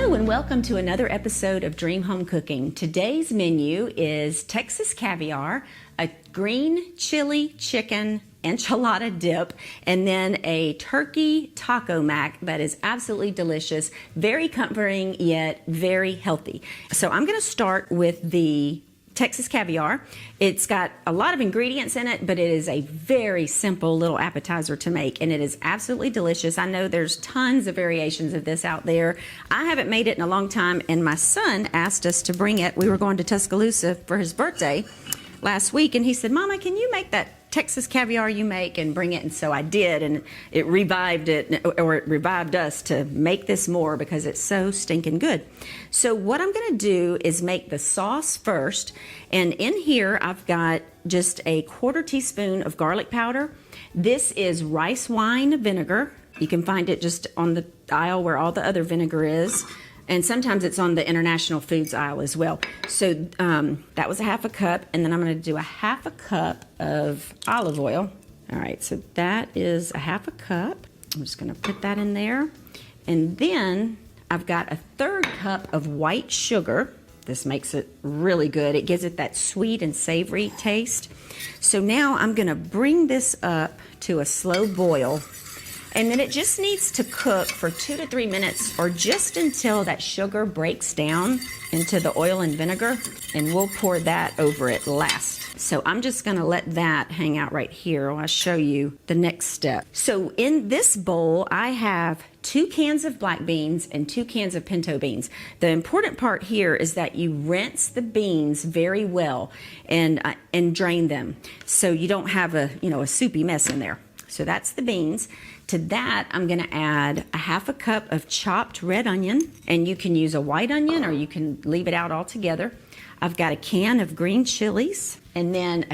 Hello and welcome to another episode of Dream Home Cooking. Today's menu is Texas caviar, a green chili chicken enchilada dip, and then a turkey taco mac that is absolutely delicious, very comforting yet very healthy. So I'm going to start with the Texas caviar. It's got a lot of ingredients in it, but it is a very simple little appetizer to make, and it is absolutely delicious. I know there's tons of variations of this out there. I haven't made it in a long time, and my son asked us to bring it. We were going to Tuscaloosa for his birthday last week, and he said, "Mama, can you make that Texas caviar you make and bring it?" And so I did, and it revived us to make this more because it's so stinking good. So what I'm going to do is make the sauce first, and in here I've got just a 1/4 teaspoon of garlic powder. This is rice wine vinegar. You can find it just on the aisle where all the other vinegar is. And sometimes it's on the international foods aisle as well. So that was a 1/2 cup, and then I'm going to do a 1/2 cup of olive oil. All right, so that is a 1/2 cup. I'm just going to put that in there. And then I've got a 1/3 cup of white sugar. This makes it really good. It gives it that sweet and savory taste. So now I'm going to bring this up to a slow boil. And then it just needs to cook for 2 to 3 minutes, or just until that sugar breaks down into the oil and vinegar, and we'll pour that over it last. So I'm just going to let that hang out right here while I show you the next step. So in this bowl, I have 2 cans of black beans and 2 cans of pinto beans. The important part here is that you rinse the beans very well and drain them, so you don't have a soupy mess in there. So that's the beans. To that, I'm going to add a 1/2 cup of chopped red onion, and you can use a white onion or you can leave it out altogether. I've got a can of green chilies, and then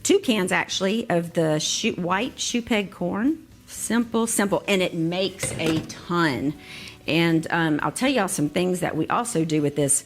2 cans actually, of the white shoe peg corn. Simple, and it makes a ton. And I'll tell y'all some things that we also do with this.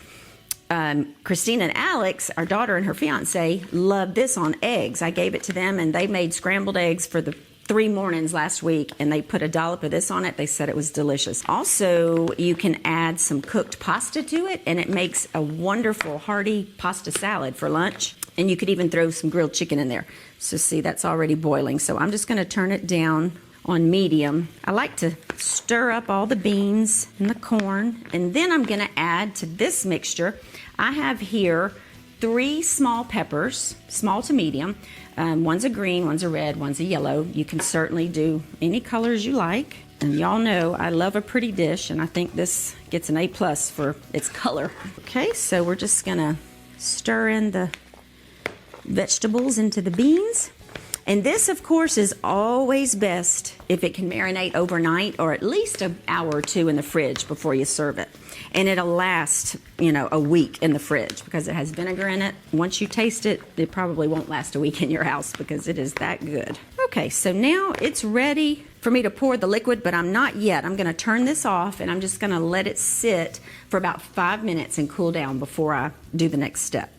Christina and Alex, our daughter and her fiance, love this on eggs. I gave it to them, and they made scrambled eggs for the 3 mornings last week, and they put a dollop of this on it. They said it was delicious. Also, you can add some cooked pasta to it, and it makes a wonderful hearty pasta salad for lunch. And you could even throw some grilled chicken in there. So see, that's already boiling. So I'm just going to turn it down on medium. I like to stir up all the beans and the corn, and then I'm going to add to this mixture. I have here 3 small peppers, small to medium. One's a green, one's a red, one's a yellow. You can certainly do any colors you like. And y'all know I love a pretty dish, and I think this gets an A+ for its color. Okay, so we're just gonna stir in the vegetables into the beans. And this, of course, is always best if it can marinate overnight, or at least an hour or 2 in the fridge before you serve it. And it'll last, a week in the fridge because it has vinegar in it. Once you taste it, it probably won't last a week in your house because it is that good. Okay, so now it's ready for me to pour the liquid, but I'm not yet. I'm going to turn this off, and I'm just going to let it sit for about 5 minutes and cool down before I do the next step.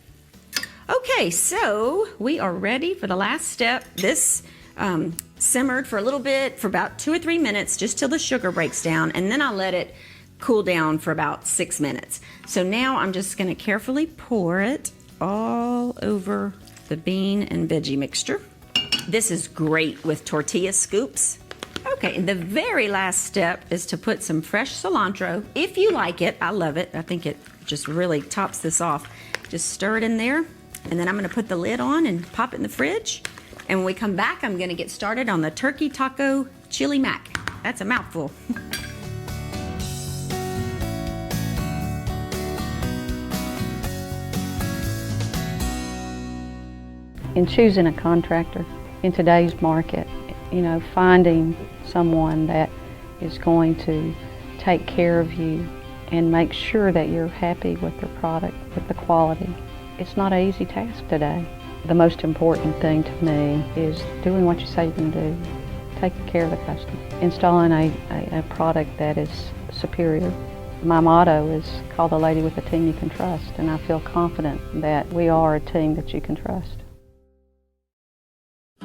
Okay, so we are ready for the last step. This simmered for a little bit, for about 2 or 3 minutes, just till the sugar breaks down, and then I'll let it cool down for about 6 minutes. So now I'm just going to carefully pour it all over the bean and veggie mixture. This is great with tortilla scoops. Okay, and the very last step is to put some fresh cilantro. If you like it, I love it. I think it just really tops this off. Just stir it in there. And then I'm going to put the lid on and pop it in the fridge. And when we come back, I'm going to get started on the turkey taco chili mac. That's a mouthful. In choosing a contractor in today's market, finding someone that is going to take care of you and make sure that you're happy with their product, with the quality, it's not an easy task today. The most important thing to me is doing what you say you're going to do, taking care of the customer, installing a product that is superior. My motto is, call the lady with a team you can trust, and I feel confident that we are a team that you can trust.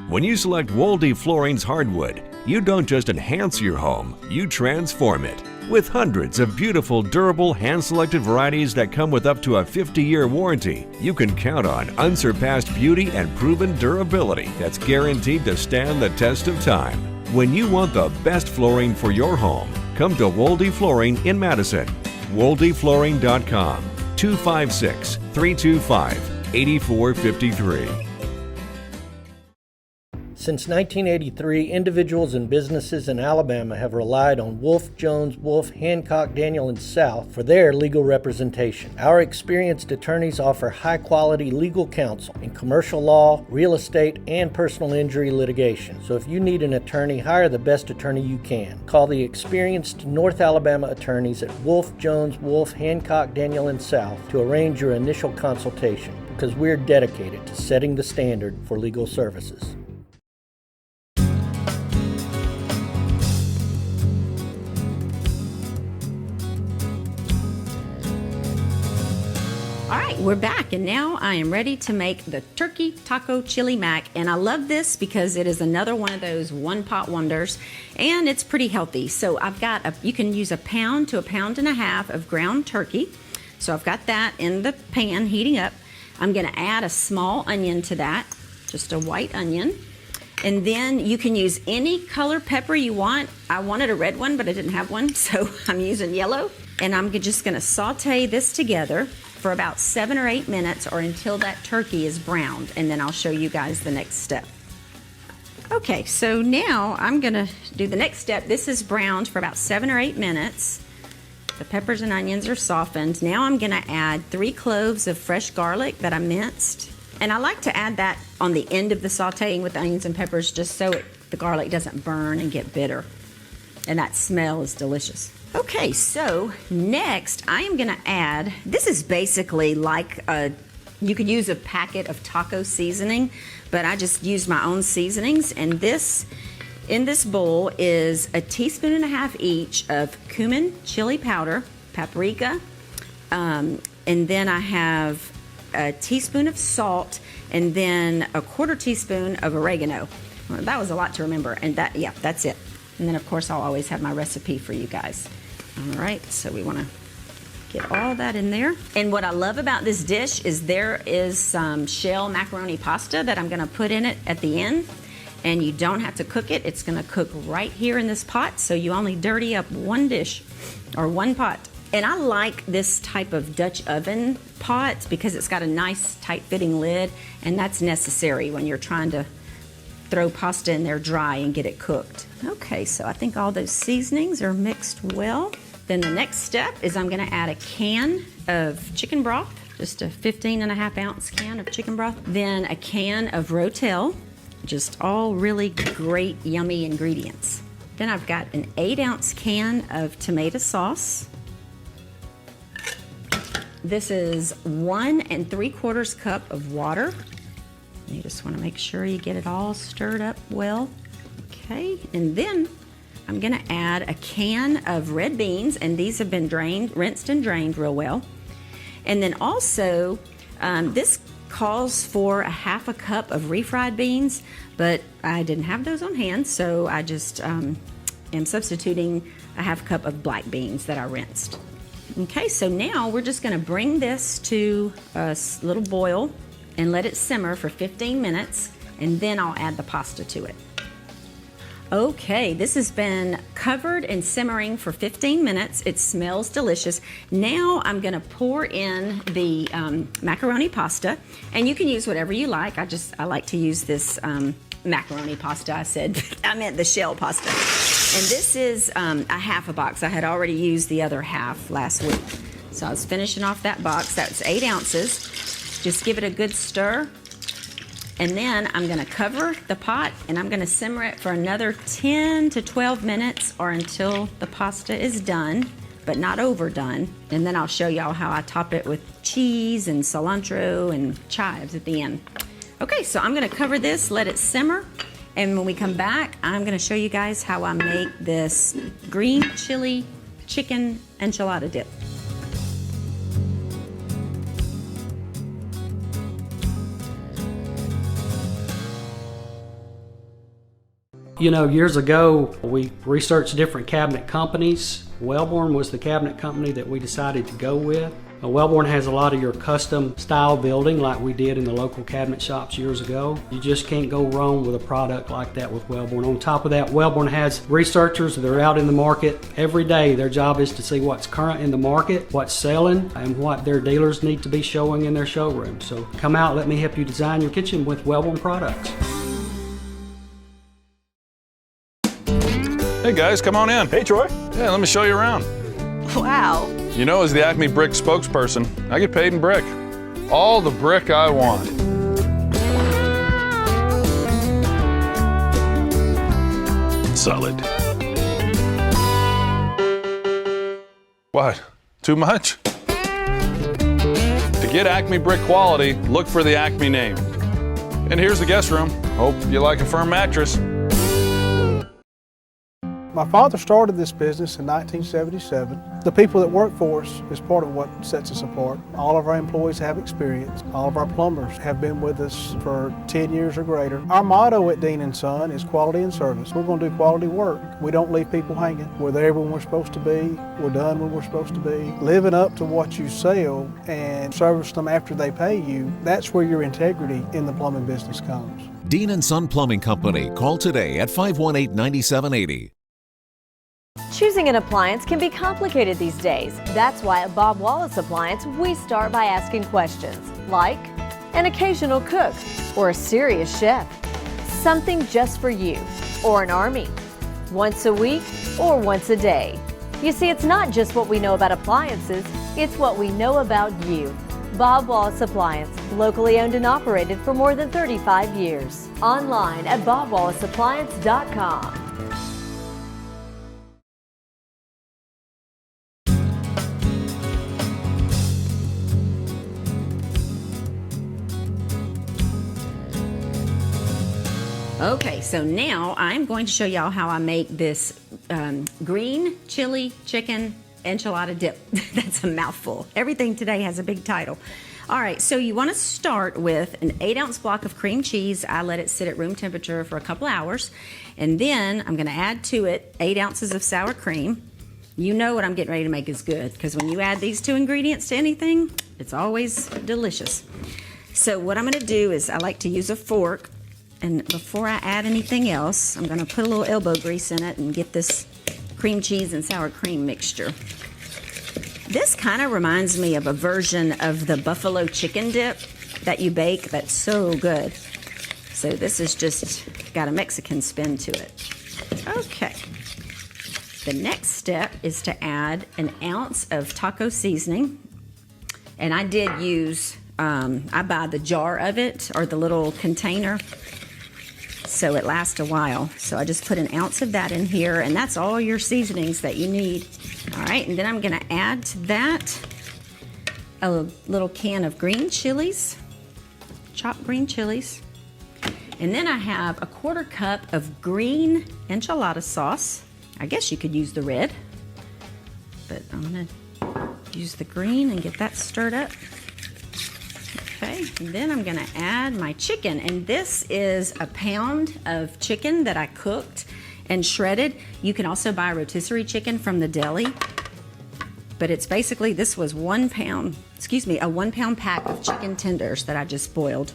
When you select Wolde Flooring's hardwood, you don't just enhance your home, you transform it. With hundreds of beautiful, durable, hand-selected varieties that come with up to a 50-year warranty, you can count on unsurpassed beauty and proven durability that's guaranteed to stand the test of time. When you want the best flooring for your home, come to Wolde Flooring in Madison. WoldeFlooring.com, 256-325-8453. Since 1983, individuals and businesses in Alabama have relied on Wolf, Jones, Wolf, Hancock, Daniel, and South for their legal representation. Our experienced attorneys offer high-quality legal counsel in commercial law, real estate, and personal injury litigation. So if you need an attorney, hire the best attorney you can. Call the experienced North Alabama attorneys at Wolf, Jones, Wolf, Hancock, Daniel, and South to arrange your initial consultation, because we're dedicated to setting the standard for legal services. All right, we're back, and now I am ready to make the turkey taco chili mac. And I love this because it is another one of those one-pot wonders, and it's pretty healthy. So I've got you can use 1 pound to 1.5 pounds of ground turkey. So I've got that in the pan heating up. I'm going to add a small onion to that, just a white onion. And then you can use any color pepper you want. I wanted a red one, but I didn't have one, so I'm using yellow. And I'm just going to saute this together for about 7 or 8 minutes, or until that turkey is browned, and then I'll show you guys the next step. Okay, so now I'm gonna do the next step. This is browned for about 7 or 8 minutes. The peppers and onions are softened. Now I'm gonna add 3 cloves of fresh garlic that I minced. And I like to add that on the end of the sauteing with the onions and peppers, just so the garlic doesn't burn and get bitter. And that smell is delicious. Okay, so next I am gonna add, this is basically like you could use a packet of taco seasoning, but I just used my own seasonings. And this, in this bowl, is 1.5 teaspoons each of cumin chili powder, paprika, and then I have a teaspoon of salt, and then 1/4 teaspoon of oregano. Well, that was a lot to remember, and that's it. And then of course I'll always have my recipe for you guys. All right, so we want to get all that in there. And what I love about this dish is there is some shell macaroni pasta that I'm going to put in it at the end. And you don't have to cook it. It's going to cook right here in this pot. So you only dirty up 1 dish or 1 pot. And I like this type of Dutch oven pot because it's got a nice tight fitting lid. And that's necessary when you're trying to throw pasta in there dry and get it cooked. Okay, so I think all those seasonings are mixed well. Then the next step is I'm gonna add a can of chicken broth, just a 15.5 ounce can of chicken broth. Then a can of Rotel, just all really great, yummy ingredients. Then I've got an 8 ounce can of tomato sauce. This is 1 3/4 cup of water. You just want to make sure you get it all stirred up well. Okay, and then I'm going to add a can of red beans, and these have been rinsed and drained real well. And then also, this calls for 1/2 cup of refried beans, but I didn't have those on hand, so I just am substituting 1/2 cup of black beans that I rinsed. Okay, so now we're just going to bring this to a little boil and let it simmer for 15 minutes, and then I'll add the pasta to it. Okay, this has been covered and simmering for 15 minutes. It smells delicious. Now I'm gonna pour in the macaroni pasta, and you can use whatever you like. I like to use this macaroni pasta. I meant the shell pasta. And this is a 1/2 box. I had already used the other half last week. So I was finishing off that box. That's 8 ounces. Just give it a good stir. And then I'm gonna cover the pot and I'm gonna simmer it for another 10 to 12 minutes or until the pasta is done, but not overdone. And then I'll show y'all how I top it with cheese and cilantro and chives at the end. Okay, so I'm gonna cover this, let it simmer. And when we come back, I'm gonna show you guys how I make this green chili chicken enchilada dip. You know, years ago, we researched different cabinet companies. Wellborn was the cabinet company that we decided to go with. Wellborn has a lot of your custom style building like we did in the local cabinet shops years ago. You just can't go wrong with a product like that with Wellborn. On top of that, Wellborn has researchers that are out in the market every day. Their job is to see what's current in the market, what's selling, and what their dealers need to be showing in their showroom. So come out, let me help you design your kitchen with Wellborn products. Hey guys, come on in. Hey Troy. Yeah, let me show you around. Wow. You know, as the Acme Brick spokesperson, I get paid in brick. All the brick I want. Solid. What? Too much? To get Acme Brick quality, look for the Acme name. And here's the guest room. Hope you like a firm mattress. My father started this business in 1977. The people that work for us is part of what sets us apart. All of our employees have experience. All of our plumbers have been with us for 10 years or greater. Our motto at Dean & Son is quality and service. We're going to do quality work. We don't leave people hanging. We're there when we're supposed to be. We're done when we're supposed to be. Living up to what you sell and service them after they pay you, that's where your integrity in the plumbing business comes. Dean & Son Plumbing Company. Call today at 518-9780. Choosing an appliance can be complicated these days. That's why at Bob Wallace Appliance, we start by asking questions like an occasional cook or a serious chef, something just for you or an army, once a week or once a day. You see, it's not just what we know about appliances, it's what we know about you. Bob Wallace Appliance, locally owned and operated for more than 35 years. Online at bobwallaceappliance.com. Okay, so now I'm going to show y'all how I make this green chili chicken enchilada dip. That's a mouthful. Everything today has a big title. All right, so you want to start with an 8-ounce block of cream cheese. I let it sit at room temperature for a couple hours. And then I'm going to add to it 8 ounces of sour cream. You know what I'm getting ready to make is good, because when you add these two ingredients to anything, it's always delicious. So what I'm going to do is I like to use a fork. And before I add anything else, I'm going to put a little elbow grease in it and get this cream cheese and sour cream mixture. This kind of reminds me of a version of the buffalo chicken dip that you bake that's so good. So this is just got a Mexican spin to it. Okay. The next step is to add an ounce of taco seasoning. And I did use, I buy the jar of it or the little container, so it lasts a while. So I just put an ounce of that in here, and that's all your seasonings that you need. All right, and then I'm gonna add to that a little can of green chilies, chopped green chilies. And then I have a 1/4 cup of green enchilada sauce. I guess you could use the red, but I'm gonna use the green and get that stirred up. Okay, and then I'm gonna add my chicken, and this is a pound of chicken that I cooked and shredded. You can also buy rotisserie chicken from the deli, but it's basically, this was a 1 pound pack of chicken tenders that I just boiled.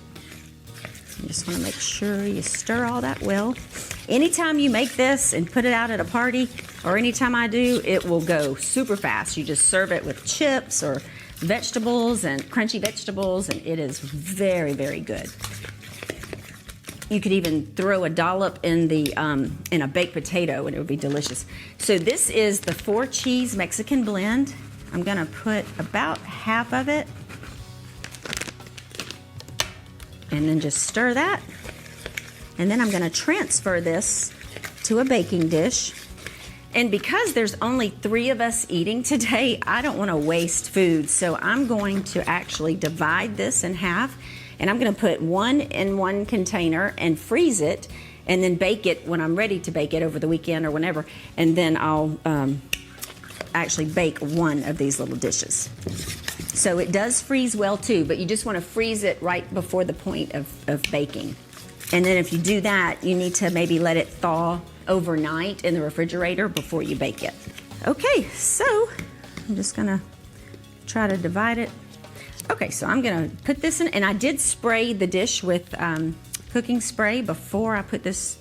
You just wanna make sure you stir all that well. Anytime you make this and put it out at a party, or anytime I do, it will go super fast. You just serve it with chips or vegetables and crunchy vegetables, and it is very, very good. You could even throw a dollop in the in a baked potato and it would be delicious. So this is the 4-cheese Mexican blend. I'm gonna put about half of it and then just stir that. And then I'm gonna transfer this to a baking dish. And because there's only 3 of us eating today, I don't want to waste food. So I'm going to actually divide this in half, and I'm going to put 1 in 1 container and freeze it, and then bake it when I'm ready to bake it over the weekend or whenever. And then I'll actually bake 1 of these little dishes. So it does freeze well too, but you just want to freeze it right before the point of baking. And then if you do that, you need to maybe let it thaw overnight in the refrigerator before you bake it. Okay, so I'm just gonna try to divide it. Okay, so I'm gonna put this in, and I did spray the dish with cooking spray before I put this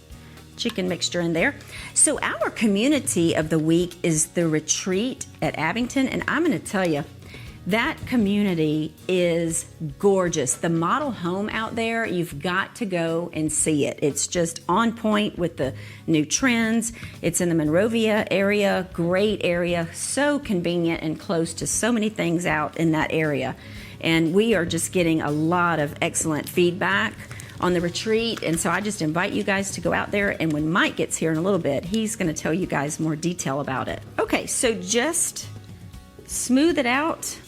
chicken mixture in there. So our community of the week is the retreat at Abbington, and I'm gonna tell you, that community is gorgeous. The model home out there, you've got to go and see it. It's just on point with the new trends. It's in the Monrovia area, great area, so convenient and close to so many things out in that area. And we are just getting a lot of excellent feedback on the retreat, and so I just invite you guys to go out there, and when Mike gets here in a little bit, he's gonna tell you guys more detail about it. Okay, so just smooth it out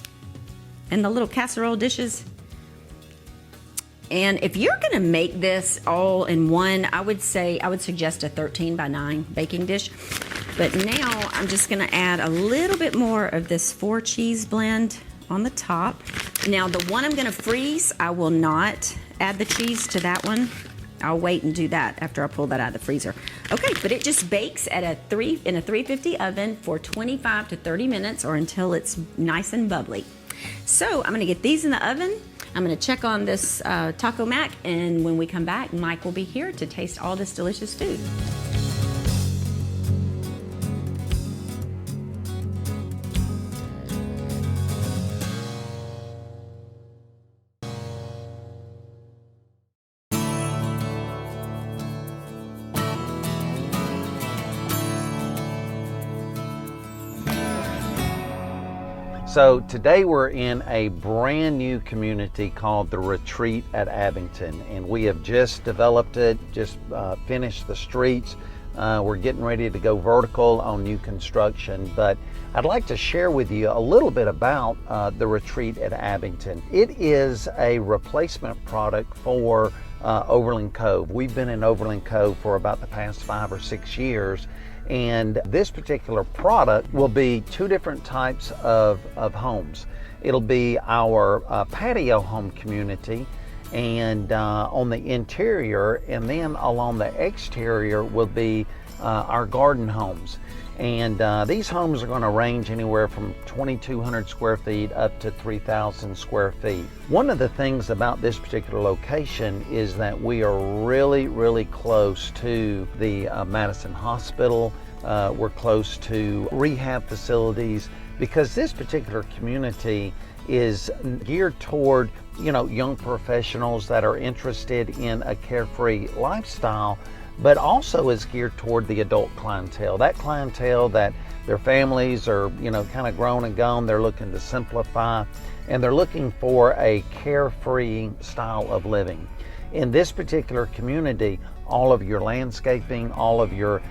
in the little casserole dishes. And if you're gonna make this all in one, I would suggest a 13 by 9 baking dish. But now I'm just gonna add a little bit more of this 4 cheese blend on the top. Now the one I'm gonna freeze, I will not add the cheese to that one. I'll wait and do that after I pull that out of the freezer. Okay, but it just bakes at in a 350 oven for 25 to 30 minutes or until it's nice and bubbly. So I'm gonna get these in the oven. I'm gonna check on this taco mac, and when we come back, Mike will be here to taste all this delicious food. So today we're in a brand new community called the Retreat at Abbington, and we have just developed it, just finished the streets. We're getting ready to go vertical on new construction, but I'd like to share with you a little bit about the Retreat at Abbington. It is a replacement product for Overland Cove. We've been in Overland Cove for about the past 5 or 6 years, and this particular product will be 2 different types of homes. It'll be our patio home community, and on the interior, and then along the exterior will be our garden homes. And these homes are going to range anywhere from 2,200 square feet up to 3,000 square feet. One of the things about this particular location is that we are really, really close to the Madison Hospital. We're close to rehab facilities, because this particular community is geared toward, young professionals that are interested in a carefree lifestyle, but also is geared toward the adult clientele. That clientele that their families are, kind of grown and gone. They're looking to simplify, and they're looking for a carefree style of living. In this particular community, all of your landscaping, all of your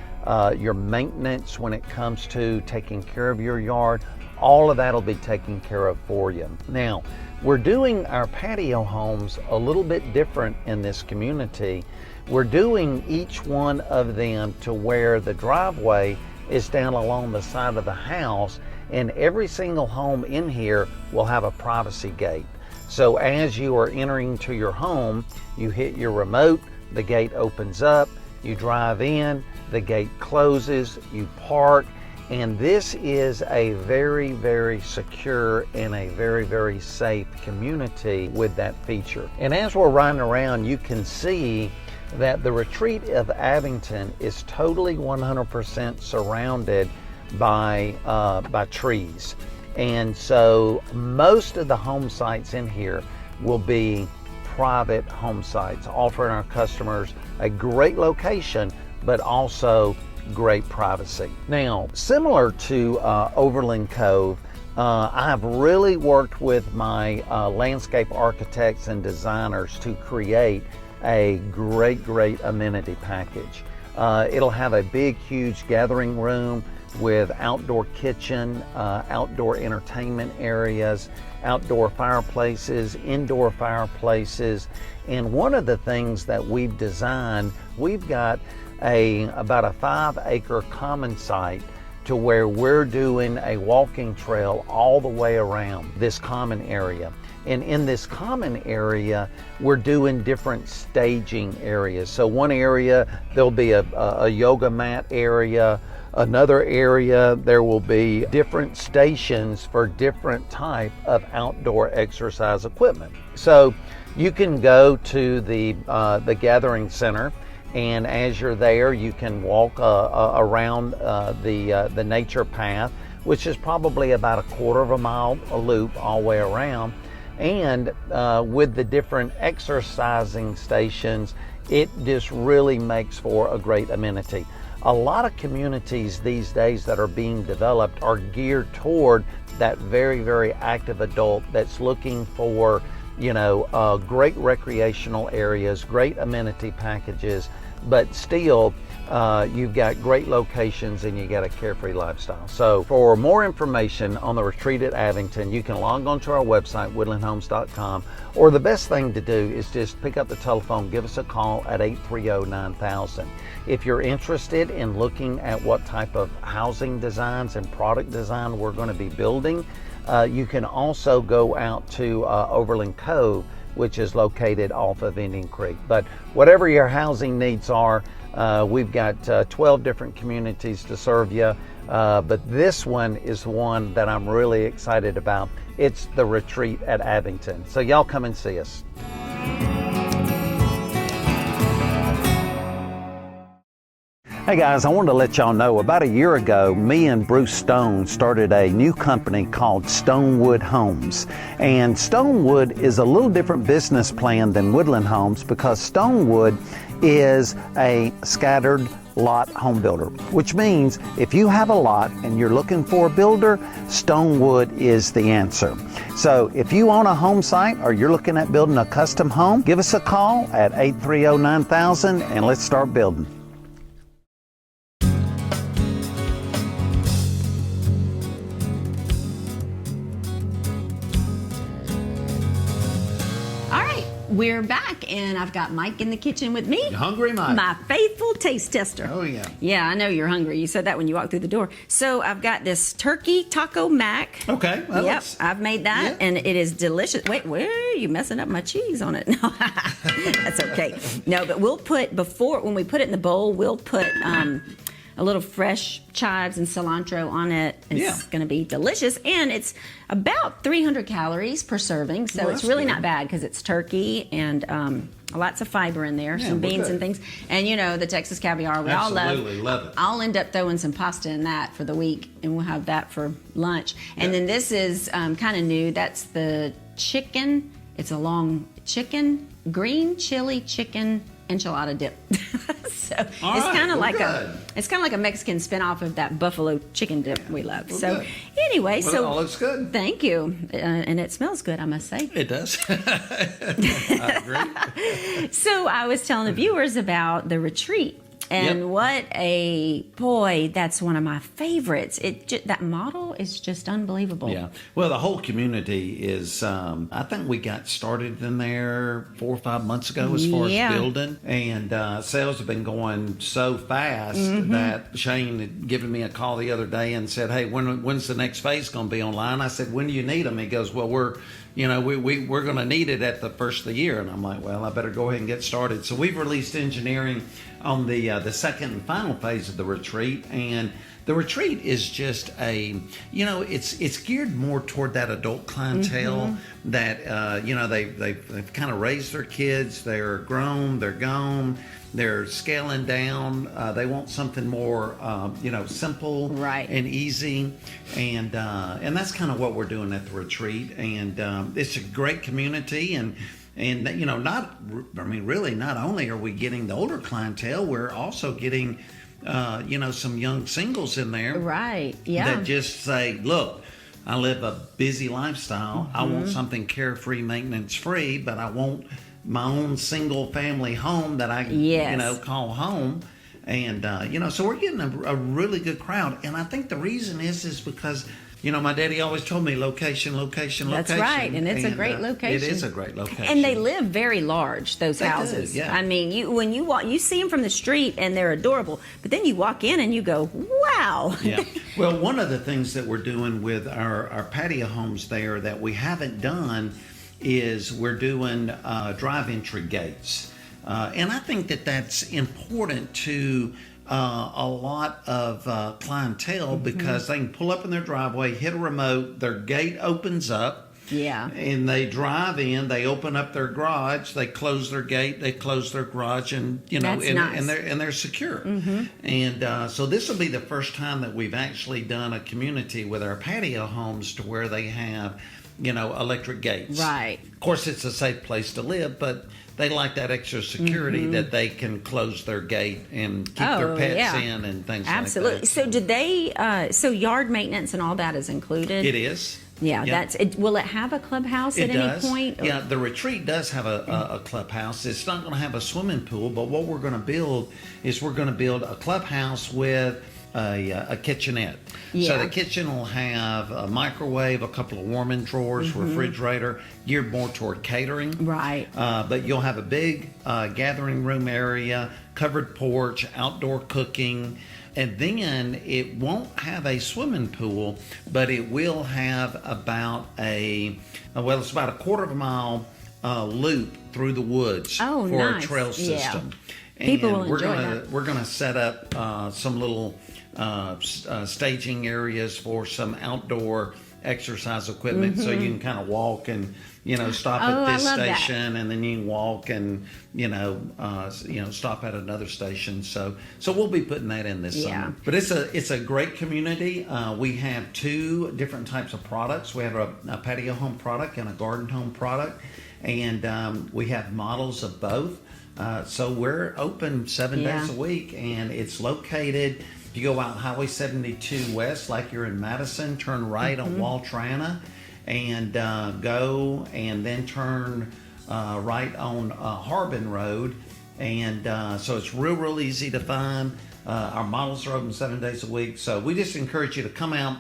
maintenance when it comes to taking care of your yard, all of that will be taken care of for you. Now, we're doing our patio homes a little bit different in this community. We're doing each one of them to where the driveway is down along the side of the house, and every single home in here will have a privacy gate. So as you are entering to your home, you hit your remote, the gate opens up, you drive in, the gate closes, you park, and this is a very, very secure and a very, very safe community with that feature. And as we're riding around, you can see that the Retreat of Abbington is totally 100% surrounded by trees. And so most of the home sites in here will be private home sites, offering our customers a great location, but also great privacy. Now, similar to Overland Cove, I've really worked with my landscape architects and designers to create a great amenity package. It'll have a big, huge gathering room with outdoor kitchen, outdoor entertainment areas, outdoor fireplaces, indoor fireplaces. And one of the things that we've designed, we've got about a 5-acre common site to where we're doing a walking trail all the way around this common area. And in this common area, we're doing different staging areas. So one area, there'll be a yoga mat area. Another area, there will be different stations for different type of outdoor exercise equipment. So you can go to the gathering center, and as you're there, you can walk around the nature path, which is probably about a quarter of a mile a loop all the way around. And with the different exercising stations, it just really makes for a great amenity. A lot of communities these days that are being developed are geared toward that very, very active adult that's looking for, great recreational areas, great amenity packages, but still you've got great locations and you got a carefree lifestyle. So for more information on the retreat at Abbington, you can log on to our website, woodlandhomes.com, or the best thing to do is just pick up the telephone, give us a call at 830-9000. If you're interested in looking at what type of housing designs and product design we're going to be building, you can also go out to Overland Cove, which is located off of Indian Creek. But whatever your housing needs are, we've got 12 different communities to serve you, but this one is the one that I'm really excited about. It's the retreat at Abbington. So y'all come and see us. Hey guys, I wanted to let y'all know about a year ago, me and Bruce Stone started a new company called Stonewood Homes. And Stonewood is a little different business plan than Woodland Homes because Stonewood is a scattered lot home builder, which means if you have a lot and you're looking for a builder, Stonewood is the answer. So if you own a home site or you're looking at building a custom home, give us a call at 830-9000 and let's start building. We're back, and I've got Mike in the kitchen with me. You hungry, Mike? My faithful taste tester. Oh, yeah. Yeah, I know you're hungry. You said that when you walked through the door. So I've got this turkey taco mac. Okay. Well, yep, I've made that, and it is delicious. Wait, where are you messing up my cheese on it? No, that's okay. No, but we'll put, when we put it in the bowl, we'll put a little fresh chives and cilantro on it. It's going to be delicious, and it's about 300 calories per serving, so it's really not bad because it's turkey and lots of fiber in there, some beans and things. And the Texas caviar, we all love. Absolutely love it. I'll end up throwing some pasta in that for the week, and we'll have that for lunch. And then this is kind of new. That's the chicken. It's a long chicken, green chili chicken enchilada dip. So it's kind of like a Mexican spinoff of that buffalo chicken dip we love. So anyway, well, it all looks good. Thank you, and it smells good, I must say. It does. I agree. So I was telling the viewers about the retreat. And that's one of my favorites. That model is just unbelievable. Yeah. Well, the whole community is, I think we got started in there 4 or 5 months ago as far as building. And sales have been going so fast that Shane had given me a call the other day and said, hey, when's the next phase going to be online? I said, when do you need them? He goes, well, we're going to need it at the first of the year. And I'm like, well, I better go ahead and get started. So we've released engineering on the second and final phase of the retreat, and the retreat is just it's geared more toward that adult clientele that they've kind of raised their kids, they're grown, they're gone, they're scaling down, they want something more simple and easy, and that's kind of what we're doing at the retreat. And it's a great community, and not only are we getting the older clientele, we're also getting some young singles in there, that just say, look, I live a busy lifestyle, I want something carefree, maintenance free, but I want my own single family home that I call home. And so we're getting a really good crowd, and I think the reason is because You know, my daddy always told me location, location, That's location. right, and it's a great location. It is a great location. And they live very large, those They do, houses. yeah. I mean, when you walk, you see them from the street and they're adorable, but then you walk in and you go, wow. Yeah. Well, one of the things that we're doing with our patio homes there that we haven't done is we're doing drive entry gates. And I think that that's important to a lot of clientele because they can pull up in their driveway, hit a remote, their gate opens up. Yeah. And they drive in, they open up their garage, they close their gate, they close their garage, and That's nice. and they're secure. And so this will be the first time that we've actually done a community with our patio homes to where they have, electric gates. Right. Of course, it's a safe place to live, but they like that extra security that they can close their gate and keep their pets in and things Absolutely. like that. So did they, so yard maintenance and all that is included? It is. Yeah, that's it. Will it have a clubhouse at any point? Yeah, the retreat does have a clubhouse. It's not going to have a swimming pool, but what we're going to build is we're going to build a clubhouse with a kitchenette. Yeah. So the kitchen will have a microwave, a couple of warming drawers, refrigerator, geared more toward catering. Right. But you'll have a big gathering room area, covered porch, outdoor cooking. And then it won't have a swimming pool, but it will have about it's about a quarter of a mile loop through the woods for a trail system. And People will enjoy that. We're gonna set up some little staging areas for some outdoor exercise equipment, so you can kind of walk and stop at this station, and then you can walk and stop at another station. So we'll be putting that in this summer. But it's a great community. We have two different types of products. We have a patio home product and a garden home product, and we have models of both. So we're open 7 days a week, and it's located. If you go out Highway 72 West, like you're in Madison, turn right on Waltrana, and go and then turn right on Harbin Road. And so it's real easy to find. Our models are open 7 days a week. So we just encourage you to come out,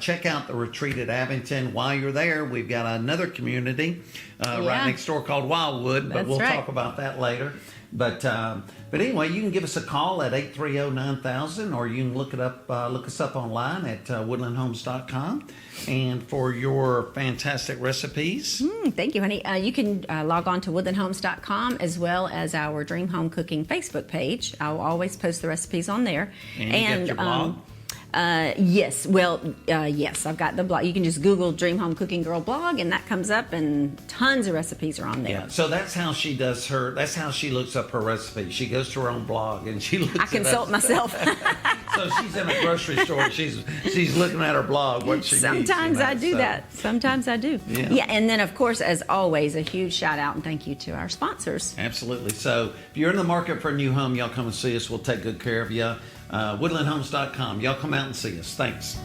check out the retreat at Abbington. While you're there, we've got another community right next door called Wildwood, but we'll talk about that later. But anyway, you can give us a call at 830-9000, or you can look us up online at woodlandhomes.com. And for your fantastic recipes. Thank you, honey. You can log on to woodlandhomes.com as well as our Dream Home Cooking Facebook page. I'll always post the recipes on there. And you got your blog? Yes. Well, yes, I've got the blog. You can just Google Dream Home Cooking Girl blog, and that comes up, and tons of recipes are on there. Yeah. So that's how she that's how she looks up her recipe. She goes to her own blog and she looks I consult myself. So she's in a grocery store. She's looking at her blog. What she Sometimes needs, I do that. Sometimes I do. Yeah. And then, of course, as always, a huge shout out and thank you to our sponsors. Absolutely. So if you're in the market for a new home, y'all come and see us. We'll take good care of you. Woodlandhomes.com. Y'all come out and see us. Thanks.